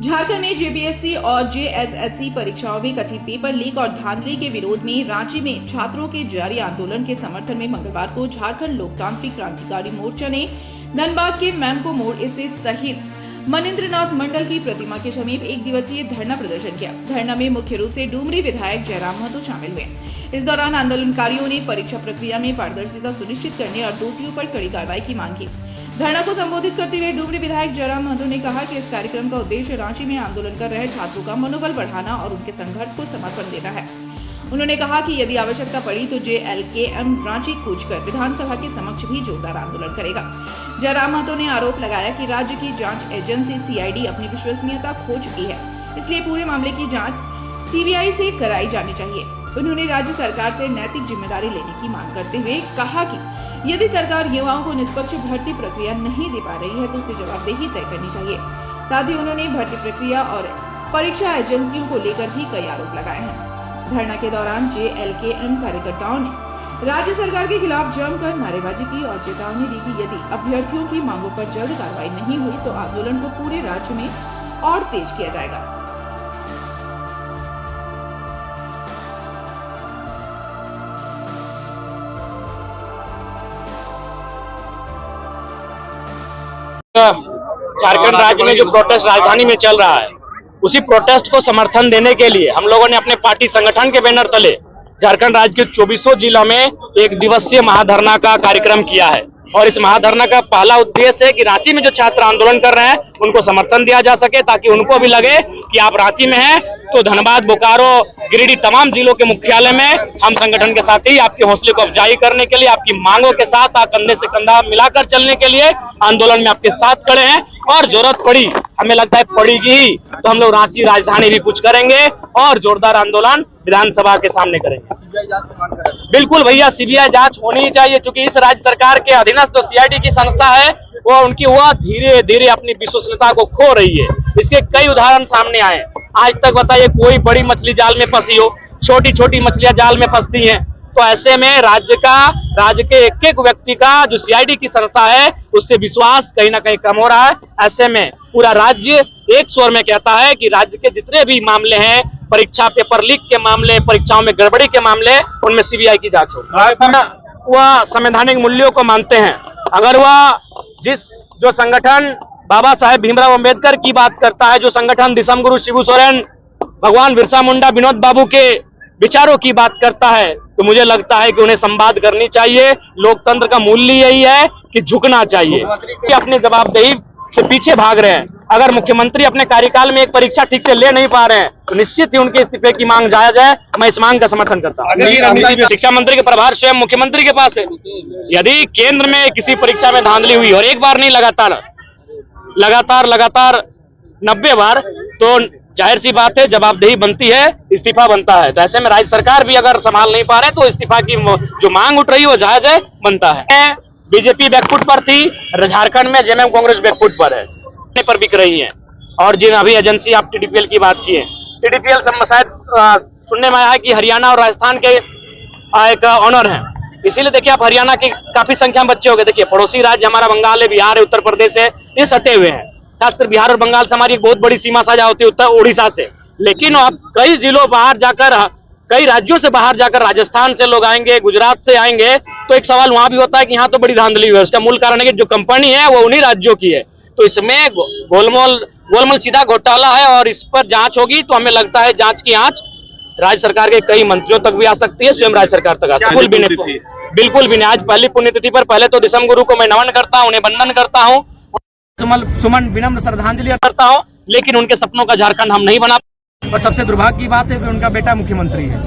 झारखंड में जेपीएससी और जेएसएससी परीक्षाओं में कथित पेपर लीक और धांधली के विरोध में रांची में छात्रों के जारी आंदोलन के समर्थन में मंगलवार को झारखंड लोकतांत्रिक क्रांतिकारी मोर्चा ने धनबाद के मैमको मोड़ स्थित शहीद मनिंद्रनाथ मंडल की प्रतिमा के समीप एक दिवसीय धरना प्रदर्शन किया। धरना में मुख्य रूप से डुमरी विधायक जयराम महतो शामिल हुए। इस दौरान आंदोलनकारियों ने परीक्षा प्रक्रिया में पारदर्शिता सुनिश्चित करने और दोषियों पर कड़ी कार्रवाई की मांग की। धरना को संबोधित करते हुए डुमरी विधायक जयराम महतो ने कहा कि इस कार्यक्रम का उद्देश्य रांची में आंदोलन कर रहे छात्रों का मनोबल बढ़ाना और उनके संघर्ष को समर्थन देना है। उन्होंने कहा कि यदि आवश्यकता पड़ी तो जेएलकेएम रांची कूचकर विधानसभा के समक्ष भी जोरदार आंदोलन करेगा। जयराम महतो ने आरोप लगाया कि राज्य की जांच एजेंसी सीआईडी अपनी विश्वसनीयता खो चुकी है, इसलिए पूरे मामले की जांच सीबीआई से कराई जानी चाहिए। उन्होंने राज्य सरकार से नैतिक जिम्मेदारी लेने की मांग करते हुए कहा कि यदि सरकार युवाओं को निष्पक्ष भर्ती प्रक्रिया नहीं दे पा रही है तो उसे जवाबदेही तय करनी चाहिए। साथ ही उन्होंने भर्ती प्रक्रिया और परीक्षा एजेंसियों को लेकर भी कई आरोप लगाए हैं। धरना के दौरान जेएलकेएम कार्यकर्ताओं ने राज्य सरकार के खिलाफ जमकर नारेबाजी की और चेतावनी दी कि यदि अभ्यर्थियों की मांगों पर जल्द कार्रवाई नहीं हुई तो आंदोलन को पूरे राज्य में और तेज किया जाएगा। झारखंड राज्य में जो प्रोटेस्ट राजधानी में चल रहा है, उसी प्रोटेस्ट को समर्थन देने के लिए हम लोगों ने अपने पार्टी संगठन के बैनर तले झारखंड राज्य के 24 जिलों में एक दिवसीय महाधरना का कार्यक्रम किया है। और इस महाधरना का पहला उद्देश्य है कि रांची में जो छात्र आंदोलन कर रहे हैं उनको समर्थन दिया जा सके, ताकि उनको भी लगे कि आप रांची में हैं तो धनबाद, बोकारो, गिरिडीह तमाम जिलों के मुख्यालय में हम संगठन के साथ ही आपके हौसले को अफजाई करने के लिए, आपकी मांगों के साथ कंधे से कंधा मिलाकर चलने के लिए आंदोलन में आपके साथ खड़े हैं। और जरूरत पड़ी, हमें लगता है पड़ेगी ही, तो हम लोग रांची राजधानी भी कुछ करेंगे और जोरदार आंदोलन विधानसभा के सामने करेंगे। बिल्कुल भैया, सीबीआई जांच होनी ही चाहिए, क्योंकि इस राज्य सरकार के अधीनस्थ जो सीआईडी की संस्था है वो धीरे धीरे अपनी विश्वसनीयता को खो रही है। इसके कई उदाहरण सामने आए। आज तक बताइए कोई बड़ी मछली जाल में फंसी हो, छोटी छोटी मछलियां जाल में फंसती हैं। तो ऐसे में राज्य के एक एक व्यक्ति का जो सीआईडी की संस्था है उससे विश्वास कहीं ना कहीं कम हो रहा है। ऐसे में पूरा राज्य एक स्वर में कहता है कि राज्य के जितने भी मामले हैं, परीक्षा पेपर लीक के मामले, परीक्षाओं में गड़बड़ी के मामले, उनमें सीबीआई की जांच हो। वह संवैधानिक मूल्यों को मानते हैं। अगर वह जो संगठन बाबा साहेब भीमराव अंबेडकर की बात करता है, जो संगठन दिसम गुरु शिबू सोरेन, भगवान बिरसा मुंडा, विनोद बाबू के विचारों की बात करता है, तो मुझे लगता है कि उन्हें संवाद करनी चाहिए। लोकतंत्र का मूल्य यही है कि झुकना चाहिए। कि अपने जवाबदेही से पीछे भाग रहे हैं। अगर मुख्यमंत्री अपने कार्यकाल में एक परीक्षा ठीक से ले नहीं पा रहे हैं तो निश्चित ही उनके इस्तीफे की मांग जायज है। मैं इस मांग का समर्थन करता हूँ। शिक्षा मंत्री के प्रभार स्वयं मुख्यमंत्री के पास है। यदि केंद्र में किसी परीक्षा में धांधली हुई और एक बार नहीं लगातार 90 बार, तो जाहिर सी बात है जवाबदेही बनती है, इस्तीफा बनता है। तो ऐसे में राज्य सरकार भी अगर संभाल नहीं पा रहे तो इस्तीफा की जो मांग उठ रही है वो जायज है, बनता है। बीजेपी बैकफुट पर थी, झारखंड में जेएमएम कांग्रेस बैकफुट पर है, पर बिक रही है। और जिन अभी एजेंसी आप टीडीपीएल की बात की है, टीडीपीएल शायद सुनने में आया है कि हरियाणा और राजस्थान के एक ऑनर है। इसीलिए देखिए आप हरियाणा की काफी संख्या में बच्चे हो गए। देखिए पड़ोसी राज्य हमारा बंगाल है, बिहार है, उत्तर प्रदेश है, ये सटे हुए हैं। खासकर बिहार और बंगाल से हमारी एक बहुत बड़ी सीमा साझा होती है उत्तर उड़ीसा से। लेकिन अब कई जिलों बाहर जाकर, कई राज्यों से बाहर जाकर राजस्थान से लोग आएंगे, गुजरात से आएंगे, तो एक सवाल वहां भी होता है कि यहाँ तो बड़ी धांधली हुई है। उसका मूल कारण है कि जो कंपनी है वो उन्हीं राज्यों की है। तो इसमें गोलमाल सीधा घोटाला है और इस पर जांच होगी। तो हमें लगता है जांच की आंच राज्य सरकार के कई मंत्रियों तक भी आ सकती है, स्वयं राज्य सरकार तक आ सकती है। बिल्कुल भी नहीं। आज पहली पुण्यतिथि पर पहले तो दिसम गुरु को मैं नमन करता हूँ, उन्हें वंदन करता हूँ, सुमन विनम्र श्रद्धांजलि करता हूँ। लेकिन उनके सपनों का झारखंड हम नहीं बना। और सबसे दुर्भाग्य की बात है कि उनका बेटा मुख्यमंत्री है।